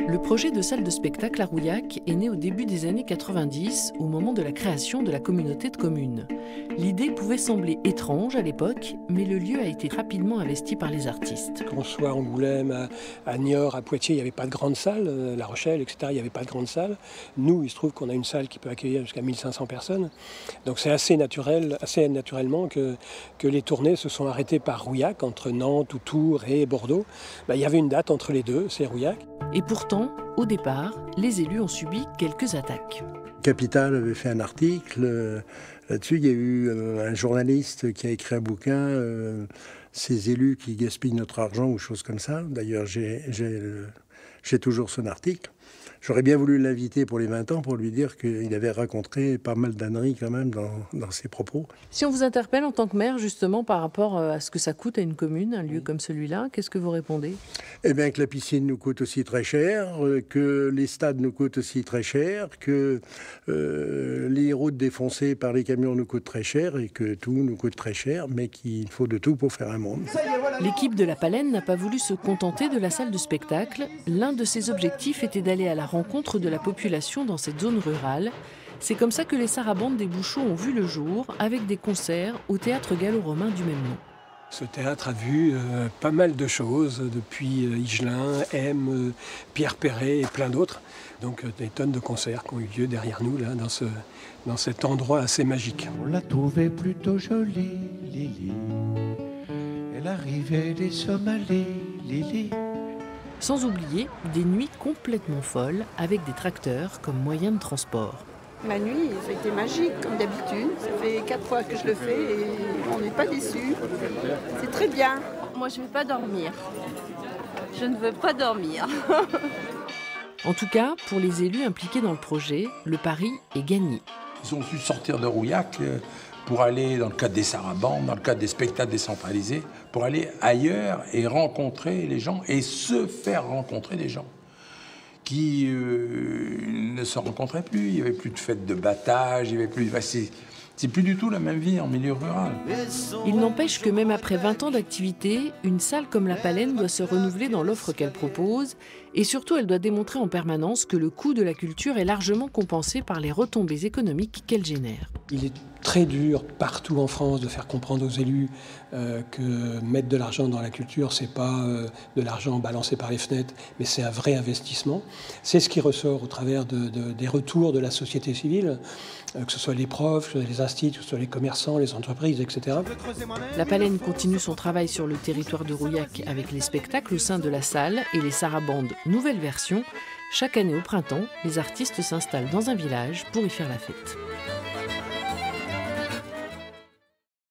Le projet de salle de spectacle à Rouillac est né au début des années 90, au moment de la création de la communauté de communes. L'idée pouvait sembler étrange à l'époque, mais le lieu a été rapidement investi par les artistes. Qu'on soit à Angoulême, à Niort, à Poitiers, il n'y avait pas de grande salle, La Rochelle, etc., il n'y avait pas de grande salle. Nous, il se trouve qu'on a une salle qui peut accueillir jusqu'à 1500 personnes. Donc c'est assez naturellement que les tournées se sont arrêtées par Rouillac, entre Nantes, ou Tours et Bordeaux. Il y avait une date entre les deux, c'est Rouillac. Et pourtant, au départ, les élus ont subi quelques attaques. Capital avait fait un article là-dessus. Il y a eu un journaliste qui a écrit un bouquin, ces élus qui gaspillent notre argent ou choses comme ça. D'ailleurs, j'ai toujours son article. J'aurais bien voulu l'inviter pour les 20 ans pour lui dire qu'il avait raconté pas mal d'âneries quand même dans ses propos. Si on vous interpelle en tant que maire justement par rapport à ce que ça coûte à une commune, un lieu comme celui-là, qu'est-ce que vous répondez? Eh bien que la piscine nous coûte aussi très cher, que les stades nous coûtent aussi très cher, que les routes défoncées par les camions nous coûtent très cher et que tout nous coûte très cher, mais qu'il faut de tout pour faire un monde. L'équipe de la Palaine n'a pas voulu se contenter de la salle de spectacle. L'un de ses objectifs était d'aller à la rencontre de la population dans cette zone rurale. C'est comme ça que les sarabandes des Bouchots ont vu le jour, avec des concerts au théâtre gallo-romain du même nom. Ce théâtre a vu pas mal de choses, depuis Higelin, M, Pierre Perret et plein d'autres. Donc des tonnes de concerts qui ont eu lieu derrière nous, là, dans cet endroit assez magique. On l'a trouvée plutôt jolie, Lily. Elle arrivait des Somalis, Lily. Sans oublier des nuits complètement folles avec des tracteurs comme moyen de transport. Ma nuit, ça a été magique comme d'habitude. Ça fait 4 fois que je le fais et on n'est pas déçus. C'est très bien. Moi, je ne vais pas dormir. Je ne veux pas dormir. En tout cas, pour les élus impliqués dans le projet, le pari est gagné. Ils ont su sortir de Rouillac pour aller, dans le cadre des sarabandes, dans le cadre des spectacles décentralisés, pour aller ailleurs et rencontrer les gens et se faire rencontrer des gens qui ne se rencontraient plus. Il n'y avait plus de fêtes de battage, il y avait plus... C'est plus du tout la même vie en milieu rural. Il n'empêche que même après 20 ans d'activité, une salle comme la Palaine doit se renouveler dans l'offre qu'elle propose et surtout elle doit démontrer en permanence que le coût de la culture est largement compensé par les retombées économiques qu'elle génère. Il est très dur partout en France de faire comprendre aux élus que mettre de l'argent dans la culture, c'est pas de l'argent balancé par les fenêtres, mais c'est un vrai investissement. C'est ce qui ressort au travers des retours de la société civile, que ce soit les profs, les instituts, que ce soit les commerçants, les entreprises, etc. La Palaine continue son travail sur le territoire de Rouillac avec les spectacles au sein de la salle et les sarabandes nouvelle version. Chaque année au printemps, les artistes s'installent dans un village pour y faire la fête.